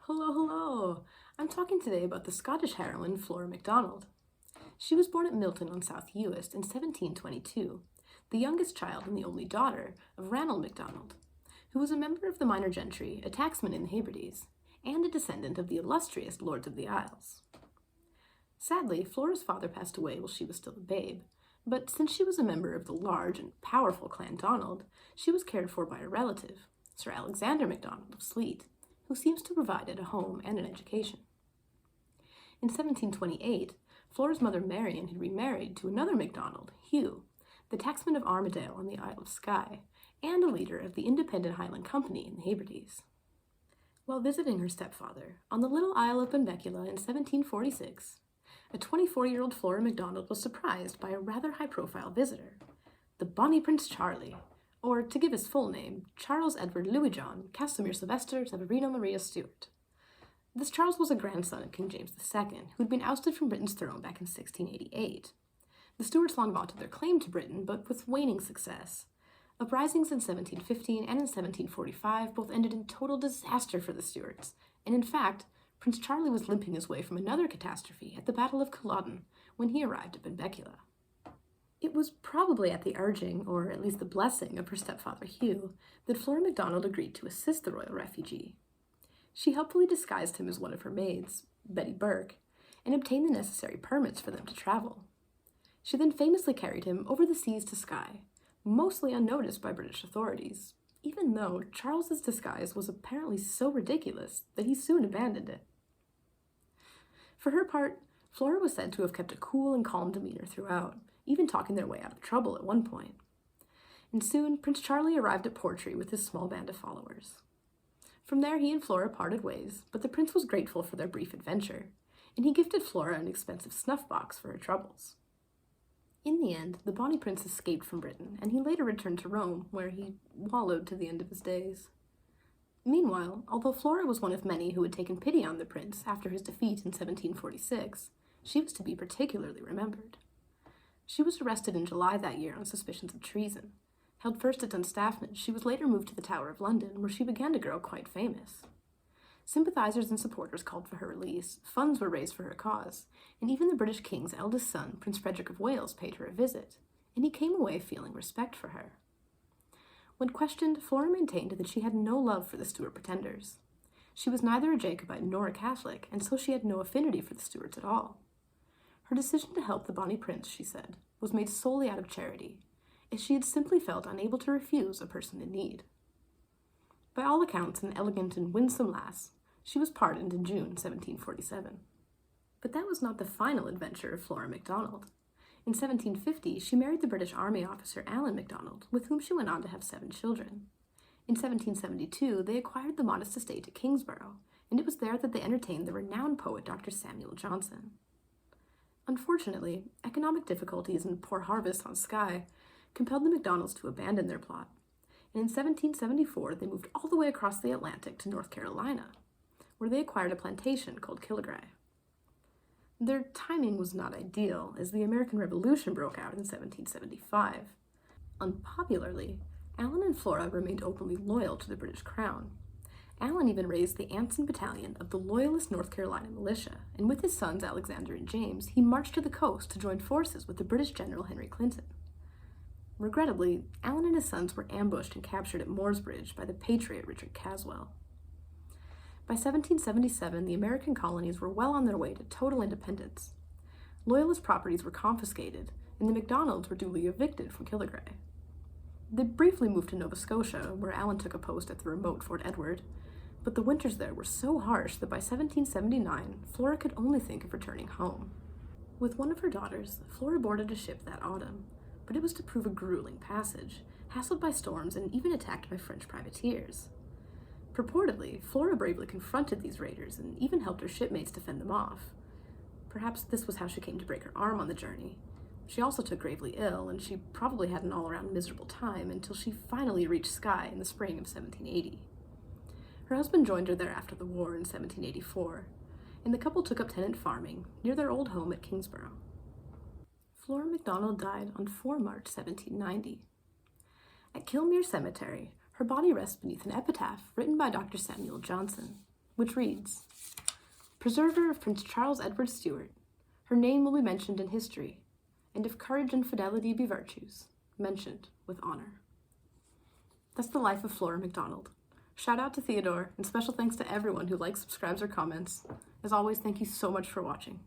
Hello, hello! I'm talking today about the Scottish heroine Flora MacDonald. She was born at Milton on South Uist in 1722, the youngest child and the only daughter of Ranald MacDonald, who was a member of the minor gentry, a tacksman in the Hebrides, and a descendant of the illustrious Lords of the Isles. Sadly, Flora's father passed away while she was still a babe, but since she was a member of the large and powerful Clan Donald, she was cared for by a relative, Sir Alexander MacDonald of Sleat, who seems to have provided a home and an education. In 1728, Flora's mother Marion had remarried to another MacDonald, Hugh, the tacksman of Armadale on the Isle of Skye, and a leader of the independent Highland Company in the Hebrides. While visiting her stepfather on the little Isle of Benbecula in 1746, a 24-year-old Flora MacDonald was surprised by a rather high-profile visitor, the bonny Prince Charlie, or, to give his full name, Charles Edward Louis John Casimir Sylvester Severino Maria Stuart. This Charles was a grandson of King James II, who had been ousted from Britain's throne back in 1688. The Stuarts long vaunted their claim to Britain, but with waning success. Uprisings in 1715 and in 1745 both ended in total disaster for the Stuarts, and in fact, Prince Charlie was limping his way from another catastrophe at the Battle of Culloden when he arrived at Benbecula. It was probably at the urging, or at least the blessing, of her stepfather Hugh that Flora MacDonald agreed to assist the royal refugee. She helpfully disguised him as one of her maids, Betty Burke, and obtained the necessary permits for them to travel. She then famously carried him over the seas to Skye, mostly unnoticed by British authorities, even though Charles's disguise was apparently so ridiculous that he soon abandoned it. For her part, Flora was said to have kept a cool and calm demeanor throughout, even talking their way out of trouble at one point. And soon, Prince Charlie arrived at Portree with his small band of followers. From there, he and Flora parted ways, but the prince was grateful for their brief adventure, and he gifted Flora an expensive snuff box for her troubles. In the end, the bonny prince escaped from Britain, and he later returned to Rome, where he wallowed to the end of his days. Meanwhile, although Flora was one of many who had taken pity on the prince after his defeat in 1746, she was to be particularly remembered. She was arrested in July that year on suspicions of treason. Held first at Dunstaffnage, she was later moved to the Tower of London, where she began to grow quite famous. Sympathizers and supporters called for her release, funds were raised for her cause, and even the British king's eldest son, Prince Frederick of Wales, paid her a visit, and he came away feeling respect for her. When questioned, Flora maintained that she had no love for the Stuart pretenders. She was neither a Jacobite nor a Catholic, and so she had no affinity for the Stuarts at all. Her decision to help the bonny prince, she said, was made solely out of charity, as she had simply felt unable to refuse a person in need. By all accounts an elegant and winsome lass, she was pardoned in June 1747. But that was not the final adventure of Flora MacDonald. In 1750, she married the British Army officer Alan MacDonald, with whom she went on to have 7 children. In 1772, they acquired the modest estate at Kingsborough, and it was there that they entertained the renowned poet Dr. Samuel Johnson. Unfortunately, economic difficulties and poor harvests on Skye compelled the MacDonalds to abandon their plot, and in 1774 they moved all the way across the Atlantic to North Carolina, where they acquired a plantation called Killigrew. Their timing was not ideal, as the American Revolution broke out in 1775. Unpopularly, Alan and Flora remained openly loyal to the British Crown. Alan even raised the Anson Battalion of the Loyalist North Carolina militia, and with his sons Alexander and James, he marched to the coast to join forces with the British General Henry Clinton. Regrettably, Alan and his sons were ambushed and captured at Mooresbridge by the patriot Richard Caswell. By 1777, the American colonies were well on their way to total independence. Loyalist properties were confiscated, and the MacDonalds were duly evicted from Killigrew. They briefly moved to Nova Scotia, where Alan took a post at the remote Fort Edward, but the winters there were so harsh that by 1779, Flora could only think of returning home. With one of her daughters, Flora boarded a ship that autumn, but it was to prove a grueling passage, hassled by storms and even attacked by French privateers. Purportedly, Flora bravely confronted these raiders and even helped her shipmates to fend them off. Perhaps this was how she came to break her arm on the journey. She also took gravely ill, and she probably had an all-around miserable time until she finally reached Skye in the spring of 1780. Her husband joined her there after the war in 1784, and the couple took up tenant farming near their old home at Kingsborough. Flora MacDonald died on 4 March 1790. At Kilmere Cemetery, her body rests beneath an epitaph written by Dr. Samuel Johnson. which reads, "Preserver of Prince Charles Edward Stuart, her name will be mentioned in history, and if courage and fidelity be virtues, mentioned with honor." That's the life of Flora MacDonald. Shout out to Theodore, and special thanks to everyone who likes, subscribes, or comments. As always, thank you so much for watching.